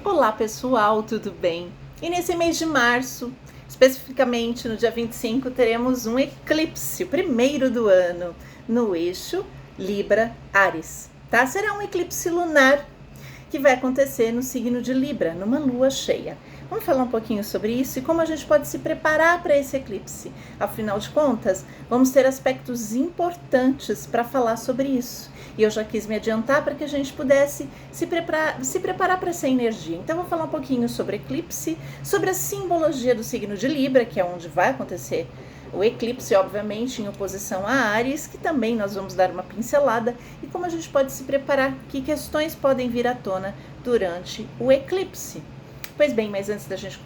Olá pessoal, tudo bem? E nesse mês de março, especificamente no dia 25, teremos um eclipse, o primeiro do ano, no eixo Libra-Áries, tá? Será um eclipse lunar que vai acontecer no signo de Libra, numa lua cheia. Vamos falar um pouquinho sobre isso e como a gente pode se preparar para esse eclipse. Afinal de contas, vamos ter aspectos importantes para falar sobre isso. E eu já quis me adiantar para que a gente pudesse se preparar para essa energia. Então, eu vou falar um pouquinho sobre eclipse, sobre a simbologia do signo de Libra, que é onde vai acontecer o eclipse, obviamente, em oposição a Áries, que também nós vamos dar uma pincelada, e como a gente pode se preparar, que questões podem vir à tona durante o eclipse. Pois bem, mas antes da gente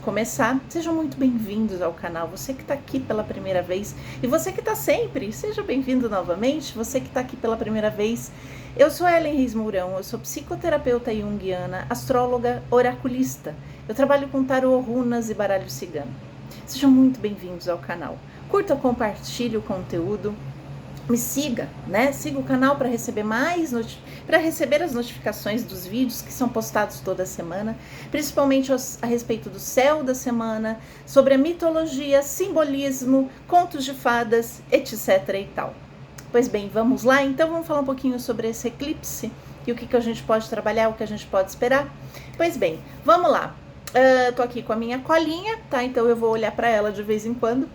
começar, sejam muito bem-vindos ao canal. Você que está aqui pela primeira vez e você que está sempre, seja bem-vindo novamente. Você que está aqui pela primeira vez, eu sou Ellen Reis Mourão, eu sou psicoterapeuta junguiana, astróloga, oraculista. Eu trabalho com tarô, runas e baralho cigano. Sejam muito bem-vindos ao canal. Curta, compartilhe o conteúdo. Me siga, né? Siga o canal para receber as notificações dos vídeos que são postados toda semana, principalmente a respeito do céu da semana, sobre a mitologia, simbolismo, contos de fadas, etc. e tal. Pois bem, vamos lá? Então vamos falar um pouquinho sobre esse eclipse e o que a gente pode trabalhar, o que a gente pode esperar. Pois bem, vamos lá. Tô aqui com a minha colinha, tá? Então eu vou olhar para ela de vez em quando.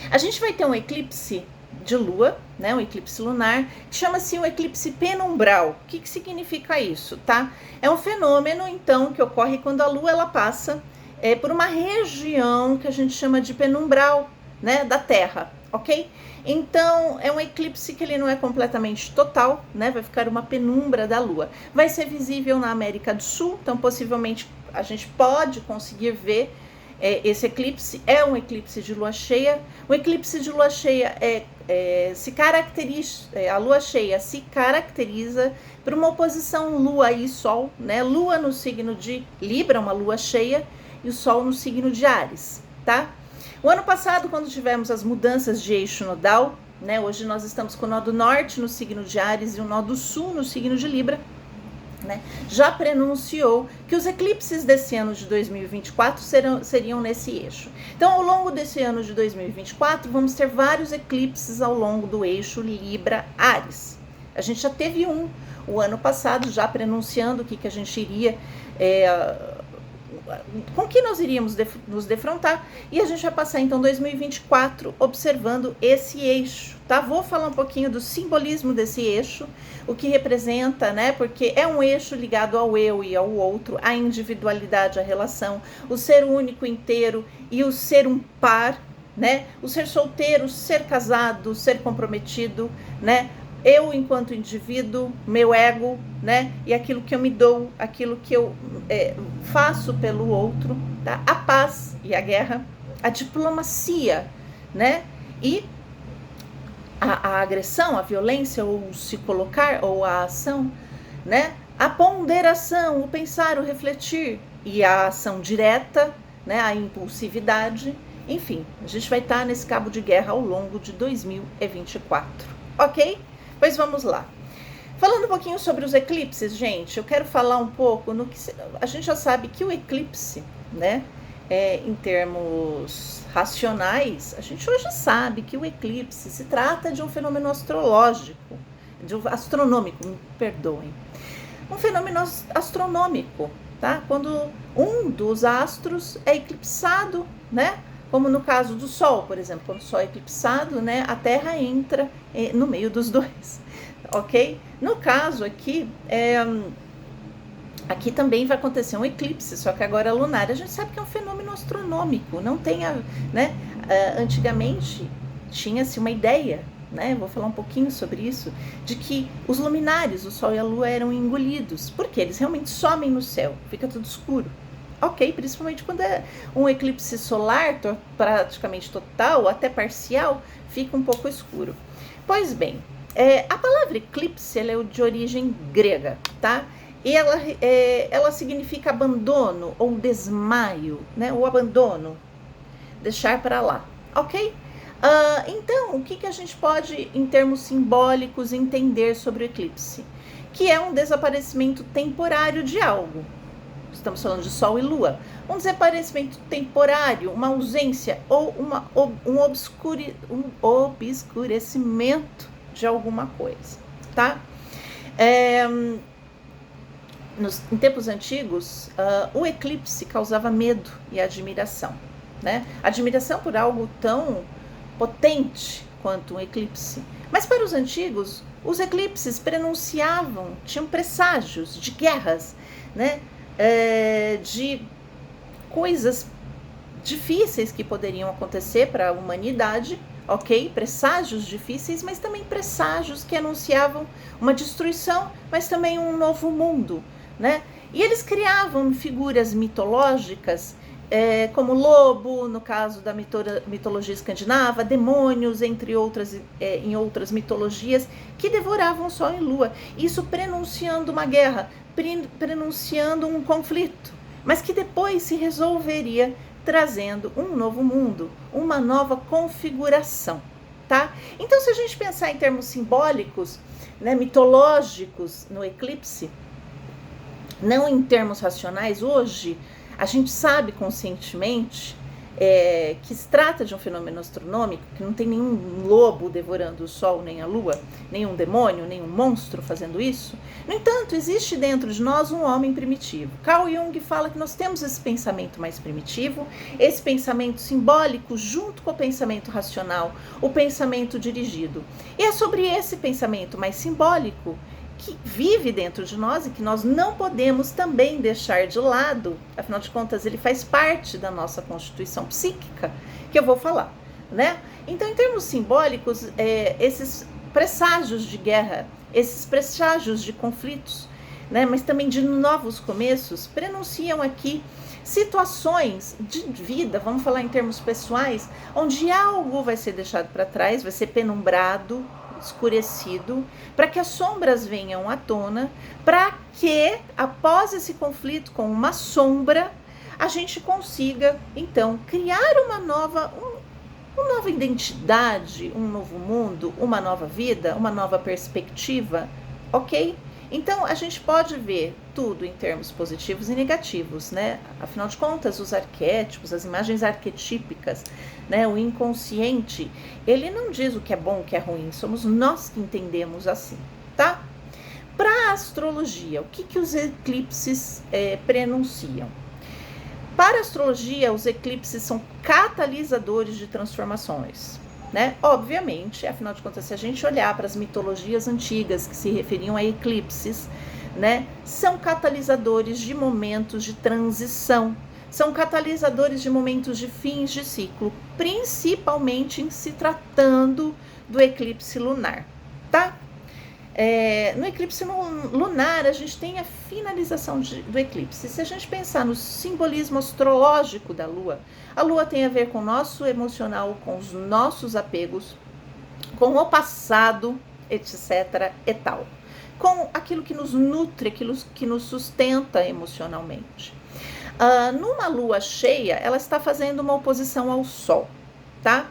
A gente vai ter um eclipse de lua, né, um eclipse lunar, que chama-se um eclipse penumbral. O que significa isso, tá? É um fenômeno, então, que ocorre quando a lua ela passa por uma região que a gente chama de penumbral, né, da Terra, ok? Então, é um eclipse que ele não é completamente total, né, vai ficar uma penumbra da lua. Vai ser visível na América do Sul, então possivelmente a gente pode conseguir ver esse eclipse. É um eclipse de lua cheia. O eclipse de lua cheia a lua cheia se caracteriza por uma oposição lua e sol, né? Lua no signo de Libra, uma lua cheia, e o sol no signo de Áries, tá? O ano passado, quando tivemos as mudanças de eixo nodal, né? Hoje nós estamos com o nó do norte no signo de Áries e o nó do sul no signo de Libra, né, já prenunciou que os eclipses desse ano de 2024 seriam nesse eixo. Então, ao longo desse ano de 2024, vamos ter vários eclipses ao longo do eixo Libra-Áries. A gente já teve o ano passado, já prenunciando o que a gente iria... com que nós iríamos nos defrontar, e a gente vai passar então 2024 observando esse eixo, tá? Vou falar um pouquinho do simbolismo desse eixo, o que representa, né? Porque é um eixo ligado ao eu e ao outro, à individualidade, à relação, o ser único inteiro e o ser um par, né? O ser solteiro, o ser casado, o ser comprometido, né? Eu enquanto indivíduo, meu ego, né? E aquilo que eu me dou, aquilo que eu faço pelo outro, tá? A paz e a guerra, a diplomacia, né? E a agressão, a violência, ou se colocar, ou a ação, né? A ponderação, o pensar, o refletir, e a ação direta, né? A impulsividade. Enfim, a gente vai estar nesse cabo de guerra ao longo de 2024, ok? Pois vamos lá. Falando um pouquinho sobre os eclipses, gente, eu quero falar um pouco no que a gente já sabe que o eclipse, né, em termos racionais, a gente hoje sabe que o eclipse se trata de um fenômeno astronômico, me perdoem. Um fenômeno astronômico, tá? Quando um dos astros é eclipsado, né? Como no caso do Sol, por exemplo, quando o Sol é eclipsado, né, a Terra entra no meio dos dois, ok? No caso aqui, aqui também vai acontecer um eclipse, só que agora é lunar. A gente sabe que é um fenômeno astronômico, não tem, né? Antigamente tinha-se uma ideia, né? Vou falar um pouquinho sobre isso, de que os luminares, o Sol e a Lua, eram engolidos, porque eles realmente somem no céu, fica tudo escuro. Ok, principalmente quando é um eclipse solar praticamente total, até parcial, fica um pouco escuro. Pois bem, a palavra eclipse ela é de origem grega, tá? E ela significa abandono ou desmaio, né? O abandono, deixar para lá, ok? Então, o que a gente pode, em termos simbólicos, entender sobre o eclipse? Que é um desaparecimento temporário de algo, estamos falando de Sol e Lua, um desaparecimento temporário, uma ausência ou um obscurecimento de alguma coisa, tá? Em tempos antigos, o eclipse causava medo e admiração, né? Admiração por algo tão potente quanto um eclipse. Mas para os antigos, os eclipses tinham presságios de guerras, né? De coisas difíceis que poderiam acontecer para a humanidade, ok? Presságios difíceis, mas também presságios que anunciavam uma destruição, mas também um novo mundo, né? E eles criavam figuras mitológicas, como lobo, no caso da mitologia escandinava, demônios, entre outras, em outras mitologias, que devoravam Sol e Lua. Isso prenunciando uma guerra, prenunciando um conflito, mas que depois se resolveria trazendo um novo mundo, uma nova configuração, tá? Então, se a gente pensar em termos simbólicos, né, mitológicos no eclipse, não em termos racionais, hoje a gente sabe conscientemente que se trata de um fenômeno astronômico, que não tem nenhum lobo devorando o Sol nem a Lua, nenhum demônio, nenhum monstro fazendo isso. No entanto, existe dentro de nós um homem primitivo. Carl Jung fala que nós temos esse pensamento mais primitivo, esse pensamento simbólico junto com o pensamento racional, o pensamento dirigido. E é sobre esse pensamento mais simbólico que vive dentro de nós e que nós não podemos também deixar de lado, afinal de contas ele faz parte da nossa constituição psíquica, que eu vou falar, né? Então, em termos simbólicos, esses presságios de guerra, esses presságios de conflitos, né, mas também de novos começos, prenunciam aqui situações de vida, vamos falar em termos pessoais, onde algo vai ser deixado para trás, vai ser penumbrado, escurecido, para que as sombras venham à tona, para que após esse conflito com uma sombra, a gente consiga então criar uma nova identidade, um novo mundo, uma nova vida, uma nova perspectiva, ok? Então a gente pode ver tudo em termos positivos e negativos, né? Afinal de contas, os arquétipos, as imagens arquetípicas, né? O inconsciente, ele não diz o que é bom, o que é ruim, somos nós que entendemos assim, tá? Para a astrologia, o que os eclipses prenunciam? Para a astrologia, os eclipses são catalisadores de transformações, né? Obviamente, afinal de contas, se a gente olhar para as mitologias antigas que se referiam a eclipses, né, são catalisadores de momentos de transição, são catalisadores de momentos de fins de ciclo, principalmente em se tratando do eclipse lunar, tá? No eclipse lunar, a gente tem a finalização do eclipse. Se a gente pensar no simbolismo astrológico da Lua, a Lua tem a ver com o nosso emocional, com os nossos apegos, com o passado, etc. e tal. Com aquilo que nos nutre, aquilo que nos sustenta emocionalmente. Numa Lua cheia, ela está fazendo uma oposição ao Sol, tá?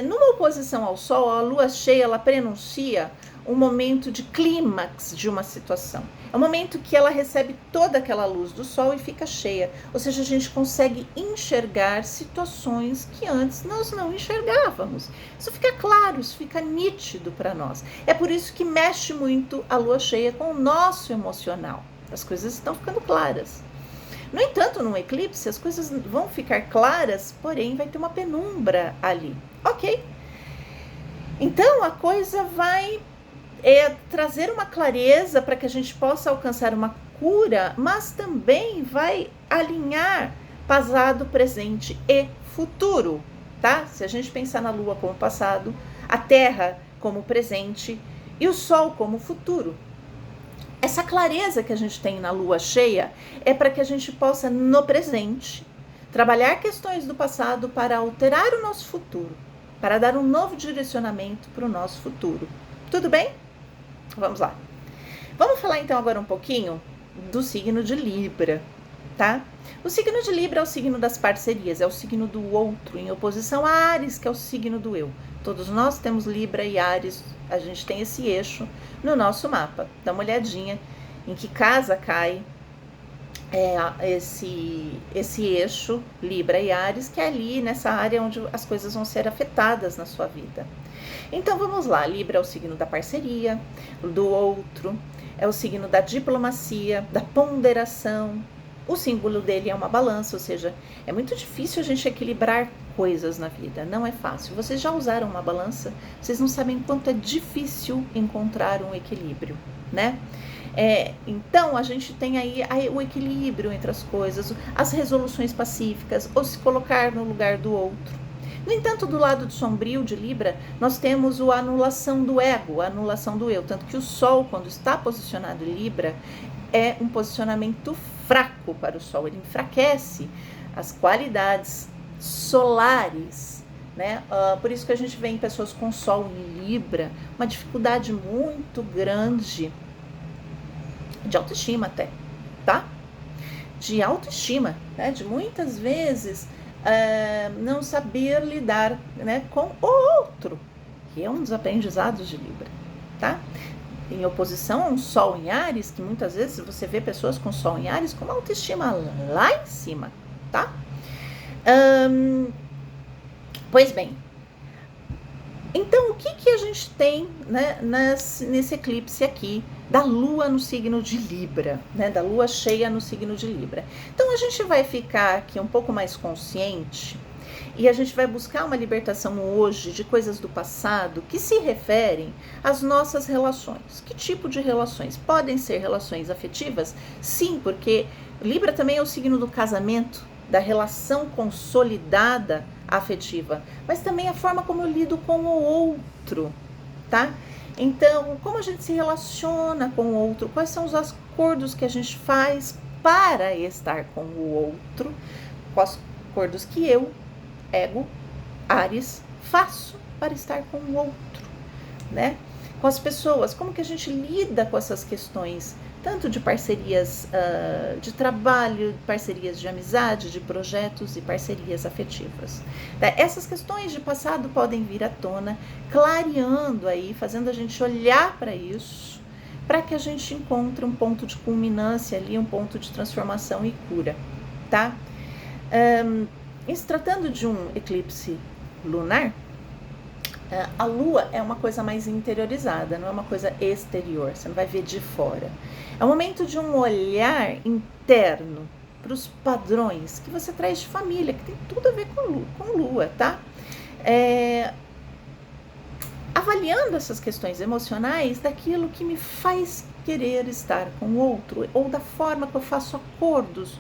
Numa oposição ao Sol, a Lua cheia, ela prenuncia um momento de clímax de uma situação. É um momento que ela recebe toda aquela luz do Sol e fica cheia. Ou seja, a gente consegue enxergar situações que antes nós não enxergávamos. Isso fica claro, isso fica nítido para nós. É por isso que mexe muito a Lua cheia com o nosso emocional. As coisas estão ficando claras. No entanto, num eclipse, as coisas vão ficar claras, porém vai ter uma penumbra ali. Ok? Então, a coisa vai trazer uma clareza para que a gente possa alcançar uma cura, mas também vai alinhar passado, presente e futuro, tá? Se a gente pensar na Lua como passado, a Terra como presente e o Sol como futuro. Essa clareza que a gente tem na Lua cheia é para que a gente possa, no presente, trabalhar questões do passado para alterar o nosso futuro, para dar um novo direcionamento para o nosso futuro. Tudo bem? Vamos lá. Vamos falar então agora um pouquinho do signo de Libra, tá? O signo de Libra é o signo das parcerias, é o signo do outro, em oposição a Áries, que é o signo do eu. Todos nós temos Libra e Áries, a gente tem esse eixo no nosso mapa. Dá uma olhadinha em que casa cai esse eixo Libra e Áries, que é ali nessa área onde as coisas vão ser afetadas na sua vida. Então vamos lá, Libra é o signo da parceria, do outro, é o signo da diplomacia, da ponderação. O símbolo dele é uma balança, ou seja, é muito difícil a gente equilibrar coisas na vida, não é fácil. Vocês já usaram uma balança? Vocês não sabem quanto é difícil encontrar um equilíbrio, né? Então a gente tem aí o equilíbrio entre as coisas, as resoluções pacíficas, ou se colocar no lugar do outro. No entanto, do lado sombrio de Libra, nós temos a anulação do ego, a anulação do eu, tanto que o Sol, quando está posicionado em Libra, é um posicionamento fraco para o Sol, ele enfraquece as qualidades solares, né? Por isso que a gente vê em pessoas com Sol em Libra uma dificuldade muito grande de autoestima até, tá? De autoestima, né? De muitas vezes não saber lidar, né, com o outro, que é um dos aprendizados de Libra, tá? Em oposição a um Sol em Áries, que muitas vezes você vê pessoas com Sol em Áries com uma autoestima lá em cima, tá? Pois bem, então o que a gente tem, né, nesse eclipse aqui da Lua no signo de Libra, né, da Lua cheia no signo de Libra? Então a gente vai ficar aqui um pouco mais consciente e a gente vai buscar uma libertação hoje de coisas do passado que se referem às nossas relações. Que tipo de relações? Podem ser relações afetivas? Sim, porque Libra também é o signo do casamento, da relação consolidada afetiva, mas também a forma como eu lido com o outro, tá? Então, como a gente se relaciona com o outro, quais são os acordos que a gente faz para estar com o outro, quais acordos que eu, ego, Áries, faço para estar com o outro, né? Com as pessoas, como que a gente lida com essas questões, tanto de parcerias de trabalho, parcerias de amizade, de projetos e parcerias afetivas. Essas questões de passado podem vir à tona, clareando aí, fazendo a gente olhar para isso, para que a gente encontre um ponto de culminância ali, um ponto de transformação e cura, tá? Se tratando de um eclipse lunar, a Lua é uma coisa mais interiorizada, não é uma coisa exterior, você não vai ver de fora. É o momento de um olhar interno para os padrões que você traz de família, que tem tudo a ver com Lua, tá? Avaliando essas questões emocionais daquilo que me faz querer estar com o outro, ou da forma que eu faço acordos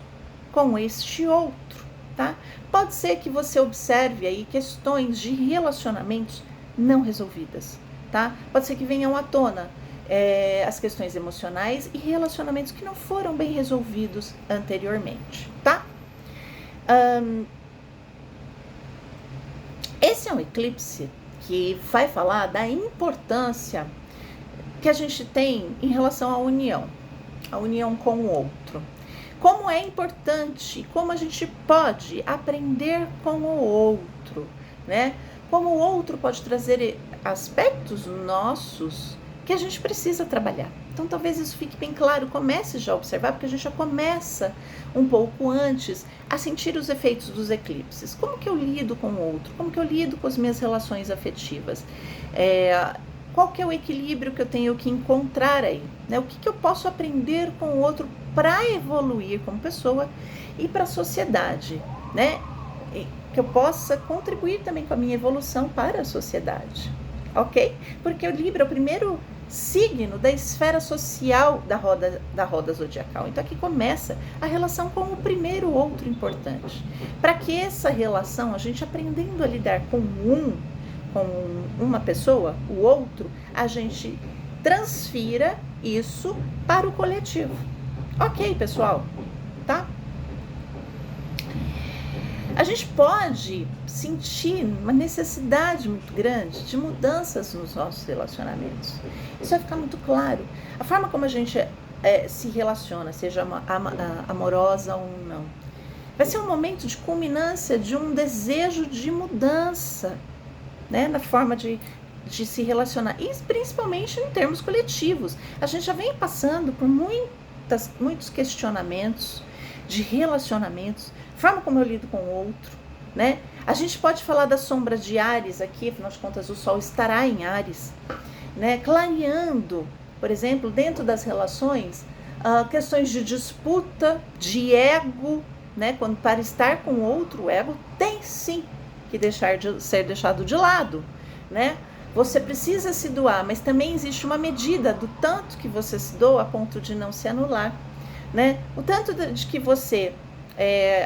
com este outro, tá? Pode ser que você observe aí questões de relacionamentos não resolvidas, tá? Pode ser que venham à tona as questões emocionais e relacionamentos que não foram bem resolvidos anteriormente, tá? Esse é um eclipse que vai falar da importância que a gente tem em relação à união com o outro. Como é importante, como a gente pode aprender com o outro, né? Como o outro pode trazer aspectos nossos que a gente precisa trabalhar. Então, talvez isso fique bem claro, comece já a observar, porque a gente já começa um pouco antes a sentir os efeitos dos eclipses. Como que eu lido com o outro? Como que eu lido com as minhas relações afetivas? Qual que é o equilíbrio que eu tenho que encontrar aí? Né? O que eu posso aprender com o outro para evoluir como pessoa e para a sociedade, né? Que eu possa contribuir também com a minha evolução para a sociedade, ok? Porque o Libra é o primeiro signo da esfera social da roda zodiacal. Então aqui começa a relação com o primeiro outro importante. Para que essa relação, a gente aprendendo a lidar com uma pessoa, o outro, a gente transfira isso para o coletivo. Ok, pessoal? Tá? A gente pode sentir uma necessidade muito grande de mudanças nos nossos relacionamentos. Isso vai ficar muito claro. A forma como a gente se relaciona, seja amorosa ou não, vai ser um momento de culminância de um desejo de mudança, né? Na forma de se relacionar, e principalmente em termos coletivos. A gente já vem passando por muitos questionamentos, de relacionamentos, forma como eu lido com o outro, né? A gente pode falar da sombra de Áries aqui, afinal de contas o Sol estará em Áries, né? Clareando, por exemplo, dentro das relações, questões de disputa, de ego, né? Quando para estar com o outro, o ego tem sim que ser deixado de lado, né? Você precisa se doar, mas também existe uma medida do tanto que você se doa a ponto de não se anular, né? O tanto de que você,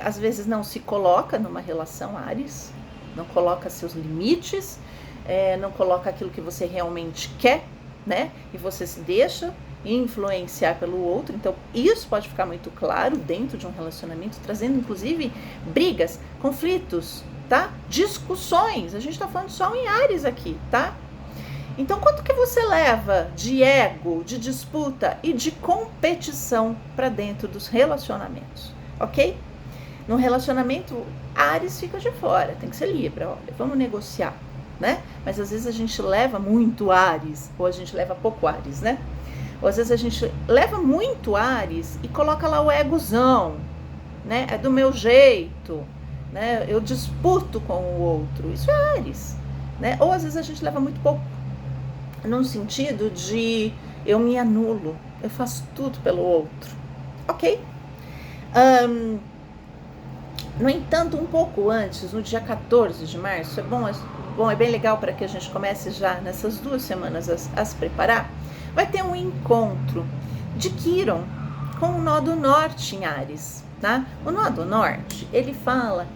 às vezes, não se coloca numa relação Áries, não coloca seus limites, não coloca aquilo que você realmente quer, né? E você se deixa influenciar pelo outro. Então, isso pode ficar muito claro dentro de um relacionamento, trazendo, inclusive, brigas, conflitos, tá? Discussões. A gente está falando só em Áries aqui, tá? Então, quanto que você leva de ego, de disputa e de competição para dentro dos relacionamentos, ok? No relacionamento, Áries fica de fora, tem que ser Libra, olha, vamos negociar, né? Mas às vezes a gente leva muito Áries, ou a gente leva pouco Áries, né? Ou às vezes a gente leva muito Áries e coloca lá o egozão, né? É do meu jeito, né? Eu disputo com o outro, isso é Áries, né? Ou às vezes a gente leva muito pouco, num sentido de eu me anulo, eu faço tudo pelo outro, ok? No entanto, um pouco antes, no dia 14 de março, é bem legal para que a gente comece já nessas 2 semanas a se preparar, vai ter um encontro de Quirón com o nó do norte em Áries, tá? O nó do norte, ele fala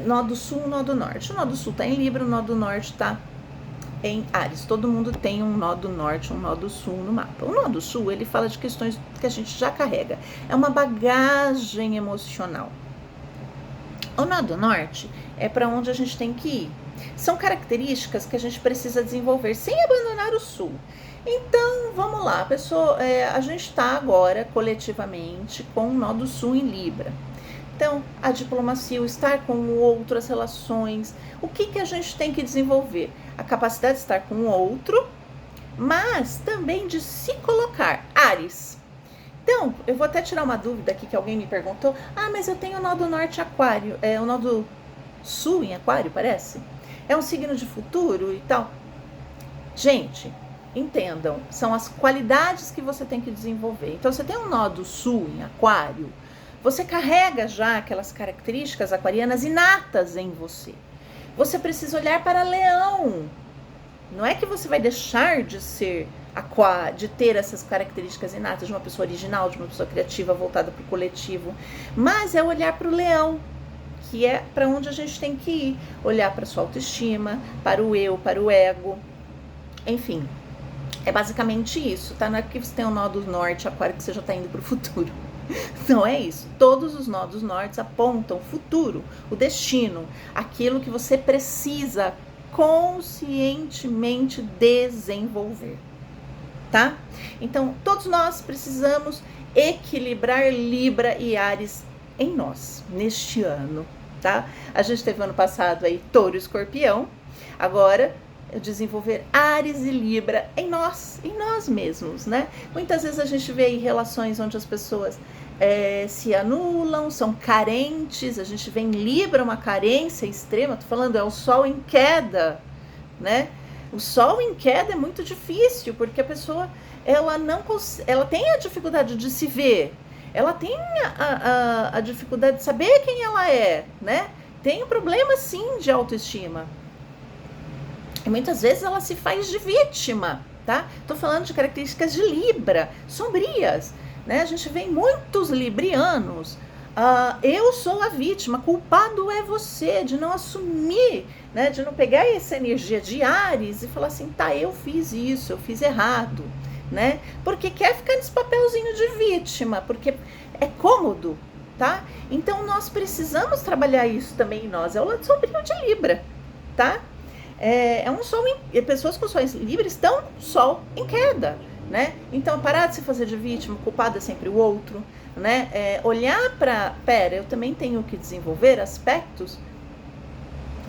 nó do sul, nó do norte. O nó do sul está em Libra, o nó do norte está em Áries. Todo mundo tem um nó do norte, um nó do sul no mapa. O nó do sul, ele fala de questões que a gente já carrega. É uma bagagem emocional. O nó do norte é para onde a gente tem que ir. São características que a gente precisa desenvolver sem abandonar o sul. Então, vamos lá, pessoal, a gente está agora coletivamente com o nó do sul em Libra. Então, a diplomacia, o estar com o outro, as relações, o que a gente tem que desenvolver? A capacidade de estar com o outro, mas também de se colocar. Áries. Então, eu vou até tirar uma dúvida aqui que alguém me perguntou. Mas eu tenho o nó do norte aquário, o nó do sul em aquário, parece? É um signo de futuro e tal. Gente, entendam, são as qualidades que você tem que desenvolver. Então, você tem um nó do sul em aquário, você carrega já aquelas características aquarianas inatas em você. Você precisa olhar para Leão. Não é que você vai deixar de ser aquário, de ter essas características inatas de uma pessoa original, de uma pessoa criativa, voltada para o coletivo. Mas é olhar para o Leão, que é para onde a gente tem que ir. Olhar para a sua autoestima, para o eu, para o ego. Enfim, é basicamente isso, tá? Não é porque você tem um nó do norte, aquário, que você já está indo para o futuro. Não é isso. Todos os nó dos nortes apontam o futuro, o destino, aquilo que você precisa conscientemente desenvolver, tá? Então, todos nós precisamos equilibrar Libra e Áries em nós, neste ano, tá? A gente teve ano passado aí Touro e Escorpião, agora desenvolver Áries e Libra em nós mesmos, né? Muitas vezes a gente vê aí relações onde as pessoas se anulam, são carentes, a gente vê em Libra uma carência extrema, tô falando, é o Sol em queda, né? O Sol em queda é muito difícil, porque a pessoa, ela tem a dificuldade de se ver, ela tem a dificuldade de saber quem ela é, né? Tem um problema, sim, de autoestima. E muitas vezes ela se faz de vítima, tá? Tô falando de características de Libra, sombrias, né? A gente vê muitos librianos, eu sou a vítima, culpado é você, de não assumir, né? De não pegar essa energia de Áries e falar assim, tá, eu fiz isso, eu fiz errado, né? Porque quer ficar nesse papelzinho de vítima, porque é cômodo, tá? Então nós precisamos trabalhar isso também em nós, é o lado sombrio de Libra, tá? É um sol pessoas com sol em Libra estão com sol em queda, né? Então, parar de se fazer de vítima, culpado é sempre o outro, né? Olhar para, eu também tenho que desenvolver aspectos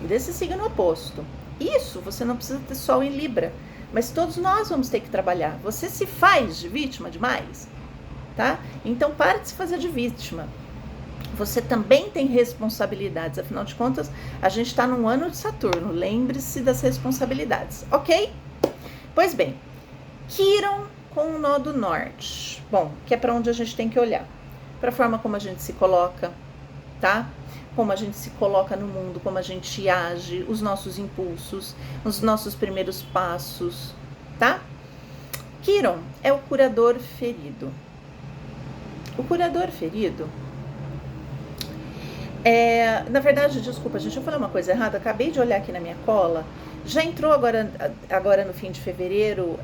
desse signo oposto. Isso, você não precisa ter sol em Libra, mas todos nós vamos ter que trabalhar. Você se faz de vítima demais, tá? Então, para de se fazer de vítima. você também tem responsabilidades, afinal de contas, a gente está num ano de Saturno, lembre-se das responsabilidades, ok? Pois bem, Quiron com o nó do norte, bom, que é para onde a gente tem que olhar, para a forma como a gente se coloca, tá? Como a gente se coloca no mundo, como a gente age, os nossos impulsos, os nossos primeiros passos, tá? Quiron é o curador ferido. O curador ferido na verdade, desculpa, gente, eu falei uma coisa errada, acabei de olhar aqui na minha cola, já entrou agora no fim de fevereiro,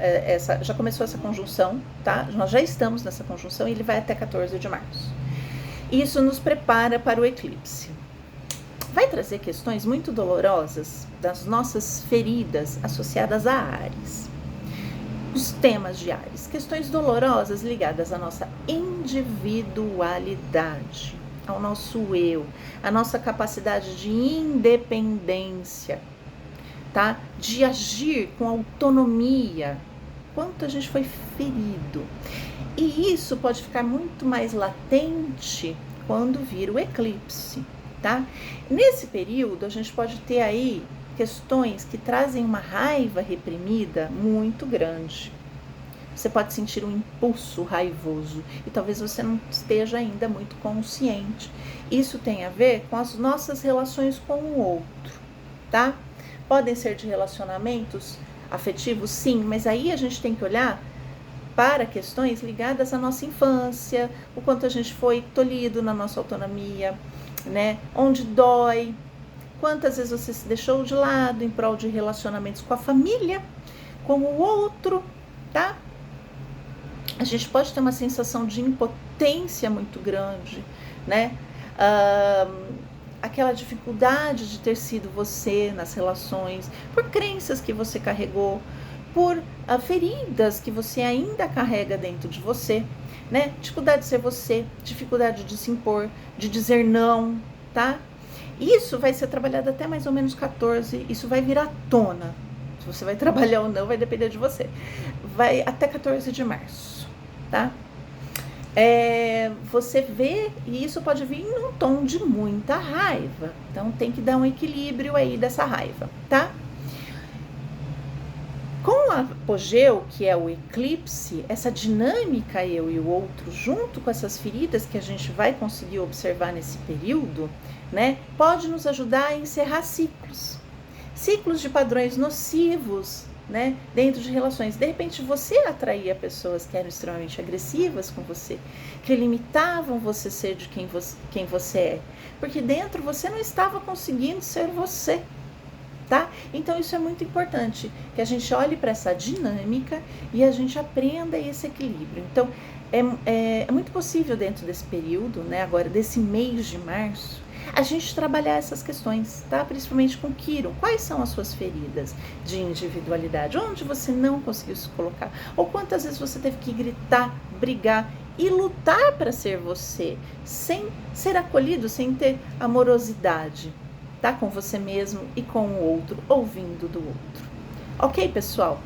já começou essa conjunção, tá? Nós já estamos nessa conjunção e ele vai até 14 de março. Isso nos prepara para o eclipse. Vai trazer questões muito dolorosas das nossas feridas associadas a Áries. Os temas de Áries, questões dolorosas ligadas à nossa individualidade, ao nosso eu, à nossa capacidade de independência, tá? De agir com autonomia, quanto a gente foi ferido. E isso pode ficar muito mais latente quando vir o eclipse, tá? Nesse período, a gente pode ter aí questões que trazem uma raiva reprimida muito grande. Você pode sentir um impulso raivoso e talvez você não esteja ainda muito consciente. Isso tem a ver com as nossas relações com o outro, tá? Podem ser de relacionamentos afetivos, sim, mas aí a gente tem que olhar para questões ligadas à nossa infância, o quanto a gente foi tolhido na nossa autonomia, né? Onde dói, quantas vezes você se deixou de lado em prol de relacionamentos com a família, com o outro, tá? A gente pode ter uma sensação de impotência muito grande, né? Aquela dificuldade de ter sido você nas relações, por crenças que você carregou, por feridas que você ainda carrega dentro de você, né? Dificuldade de ser você, dificuldade de se impor, de dizer não, tá? Isso vai ser trabalhado até mais ou menos 14, isso vai vir à tona. Se você vai trabalhar ou não, vai depender de você. Vai até 14 de março, tá? Você vê, e isso pode vir num tom de muita raiva. Então tem que dar um equilíbrio aí dessa raiva, tá? Com o apogeu, que é o eclipse, essa dinâmica eu e o outro, junto com essas feridas que a gente vai conseguir observar nesse período, né, pode nos ajudar a encerrar ciclos. Ciclos de padrões nocivos, né, dentro de relações. De repente você atraía pessoas que eram extremamente agressivas com você, que limitavam você ser de quem você é, porque dentro você não estava conseguindo ser você, tá? Então isso é muito importante, que a gente olhe para essa dinâmica e a gente aprenda esse equilíbrio. Então é muito possível dentro desse período, né, agora desse mês de março, a gente trabalhar essas questões, tá? Principalmente com Quiron. Quais são as suas feridas de individualidade? Onde você não conseguiu se colocar? Ou quantas vezes você teve que gritar, brigar e lutar para ser você, sem ser acolhido, sem ter amorosidade, tá? Com você mesmo e com o outro, ouvindo do outro. Ok, pessoal?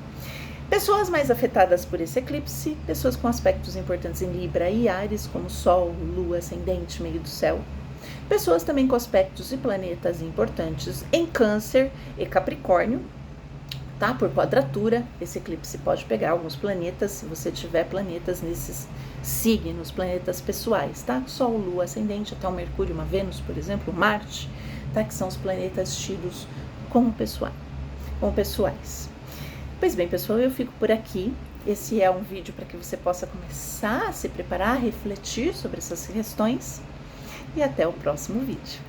Pessoas mais afetadas por esse eclipse, pessoas com aspectos importantes em Libra e Áries, como Sol, Lua, Ascendente, meio do céu. Pessoas também com aspectos e planetas importantes em Câncer e Capricórnio, tá? Por quadratura, esse eclipse pode pegar alguns planetas, se você tiver planetas nesses signos, planetas pessoais, tá? Sol, Lua, Ascendente, até o Mercúrio, uma Vênus, por exemplo, Marte, tá? Que são os planetas tidos como pessoais. Pois bem, pessoal, eu fico por aqui. Esse é um vídeo para que você possa começar a se preparar, a refletir sobre essas questões. E até o próximo vídeo.